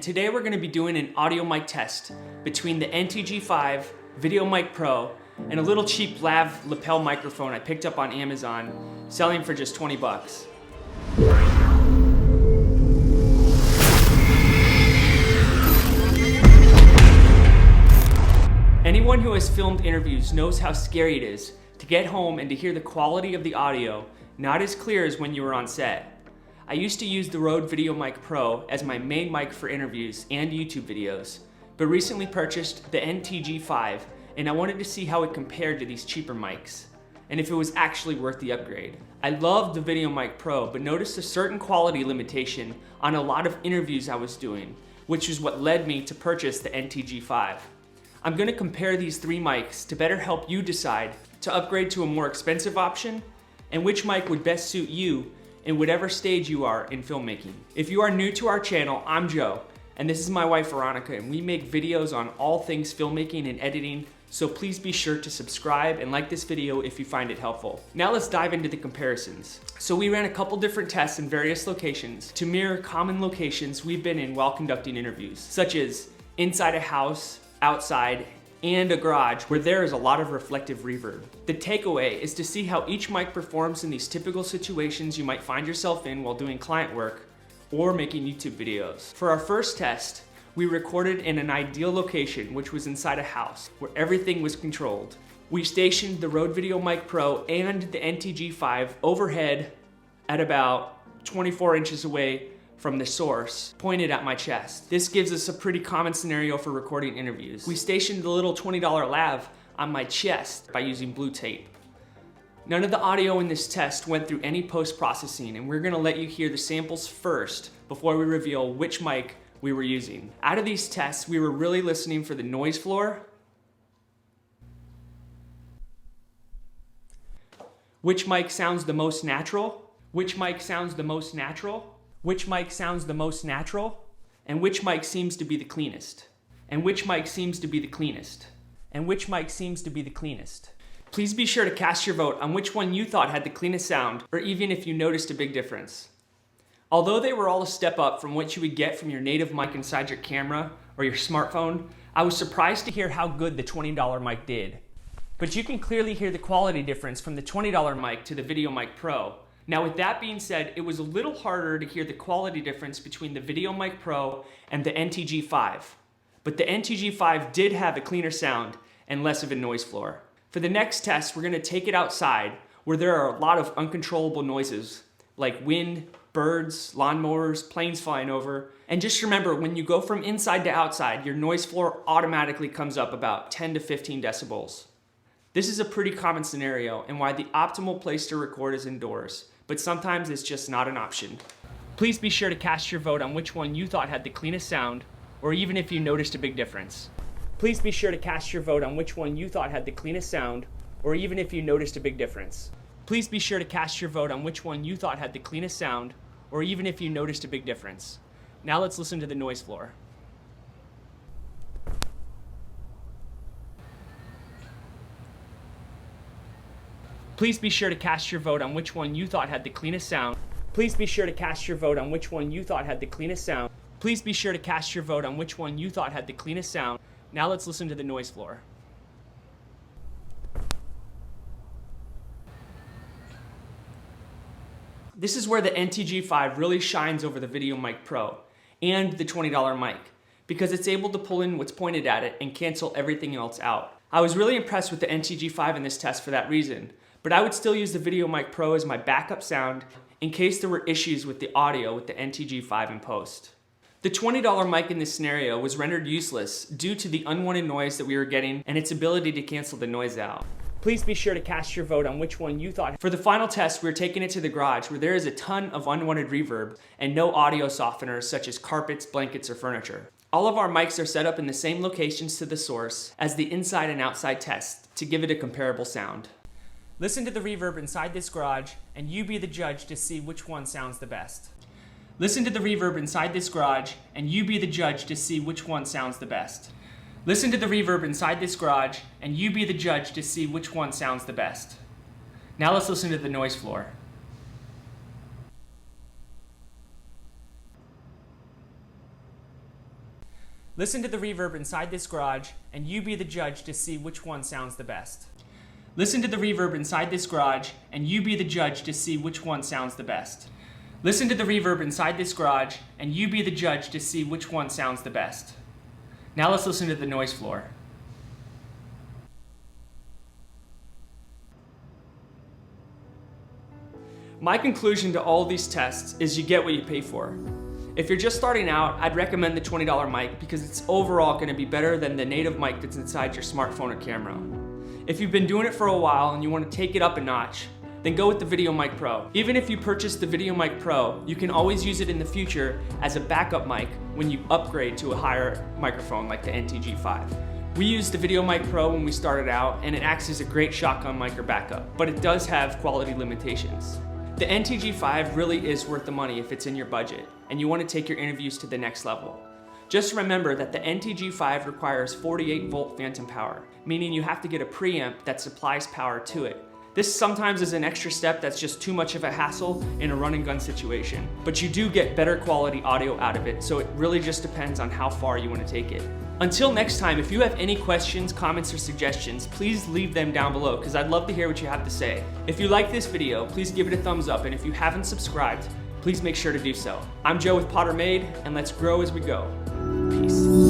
Today we're going to be doing an audio mic test between the NTG5 Videomic Pro and a little cheap Lav lapel microphone I picked up on Amazon, selling for just 20 bucks. Anyone who has filmed interviews knows how scary it is to get home and to hear the quality of the audio not as clear as when you were on set. I used to use the Rode Videomic Pro as my main mic for interviews and YouTube videos, but recently purchased the NTG5 and I wanted to see how it compared to these cheaper mics and if it was actually worth the upgrade. I loved the Videomic Pro, but noticed a certain quality limitation on a lot of interviews I was doing, which is what led me to purchase the NTG5. I'm going to compare these three mics to better help you decide to upgrade to a more expensive option and which mic would best suit you in whatever stage you are in filmmaking. If you are new to our channel, I'm Joe, and this is my wife Veronica, and we make videos on all things filmmaking and editing, so please be sure to subscribe and like this video if you find it helpful. Now let's dive into the comparisons. So we ran a couple different tests in various locations to mirror common locations we've been in while conducting interviews, such as inside a house, outside, and a garage where there is a lot of reflective reverb. The takeaway is to see how each mic performs in these typical situations you might find yourself in while doing client work or making YouTube videos. For our first test, we recorded in an ideal location, which was inside a house where everything was controlled. We stationed the Rode Videomic Pro and the NTG5 overhead at about 24 inches away from the source, pointed at my chest. This gives us a pretty common scenario for recording interviews. We stationed the little $20 Lav on my chest by using blue tape. None of the audio in this test went through any post-processing, and we're gonna let you hear the samples first before we reveal which mic we were using. Out of these tests, we were really listening for the noise floor, which mic sounds the most natural, which mic sounds the most natural, which mic sounds the most natural, and which mic seems to be the cleanest, and which mic seems to be the cleanest, and which mic seems to be the cleanest. Please be sure to cast your vote on which one you thought had the cleanest sound, or even if you noticed a big difference. Although they were all a step up from what you would get from your native mic inside your camera or your smartphone, I was surprised to hear how good the $20 mic did. But you can clearly hear the quality difference from the $20 mic to the Videomic Pro. Now with that being said, it was a little harder to hear the quality difference between the Videomic Pro and the NTG5. But the NTG5 did have a cleaner sound and less of a noise floor. For the next test, we're gonna take it outside where there are a lot of uncontrollable noises like wind, birds, lawnmowers, planes flying over. And just remember, when you go from inside to outside, your noise floor automatically comes up about 10 to 15 decibels. This is a pretty common scenario and why the optimal place to record is indoors, but sometimes it's just not an option. Please be sure to cast your vote on which one you thought had the cleanest sound, or even if you noticed a big difference. Please be sure to cast your vote on which one you thought had the cleanest sound, or even if you noticed a big difference. Please be sure to cast your vote on which one you thought had the cleanest sound, or even if you noticed a big difference. Now let's listen to the noise floor. Please be sure to cast your vote on which one you thought had the cleanest sound. Please be sure to cast your vote on which one you thought had the cleanest sound. Please be sure to cast your vote on which one you thought had the cleanest sound. Now let's listen to the noise floor. This is where the NTG5 really shines over the Videomic Pro and the $20 mic, because it's able to pull in what's pointed at it and cancel everything else out. I was really impressed with the NTG5 in this test for that reason, but I would still use the Videomic Pro as my backup sound in case there were issues with the audio with the NTG5 in post. The $20 mic in this scenario was rendered useless due to the unwanted noise that we were getting and its ability to cancel the noise out. Please be sure to cast your vote on which one you thought. For the final test, we're taking it to the garage where there is a ton of unwanted reverb and no audio softeners such as carpets, blankets, or furniture. All of our mics are set up in the same locations to the source as the inside and outside test to give it a comparable sound. Listen to the reverb inside this garage and you be the judge to see which one sounds the best. Listen to the reverb inside this garage and you be the judge to see which one sounds the best. Listen to the reverb inside this garage and you be the judge to see which one sounds the best. Now let's listen to the noise floor. Listen to the reverb inside this garage, and you be the judge to see which one sounds the best. Listen to the reverb inside this garage, and you be the judge to see which one sounds the best. Listen to the reverb inside this garage, and you be the judge to see which one sounds the best. Now let's listen to the noise floor. My conclusion to all these tests is you get what you pay for. If you're just starting out, I'd recommend the $20 mic because it's overall going to be better than the native mic that's inside your smartphone or camera. If you've been doing it for a while and you want to take it up a notch, then go with the Videomic Pro. Even if you purchase the Videomic Pro, you can always use it in the future as a backup mic when you upgrade to a higher microphone like the NTG5. We used the Videomic Pro when we started out, and it acts as a great shotgun mic or backup, but it does have quality limitations. The NTG5 really is worth the money if it's in your budget and you want to take your interviews to the next level. Just remember that the NTG5 requires 48-volt phantom power, meaning you have to get a preamp that supplies power to it. This sometimes is an extra step that's just too much of a hassle in a run and gun situation, but you do get better quality audio out of it, so it really just depends on how far you want to take it. Until next time, if you have any questions, comments, or suggestions, please leave them down below because I'd love to hear what you have to say. If you like this video, please give it a thumbs up, and if you haven't subscribed, please make sure to do so. I'm Joe with Potter Made, and let's grow as we go. Peace.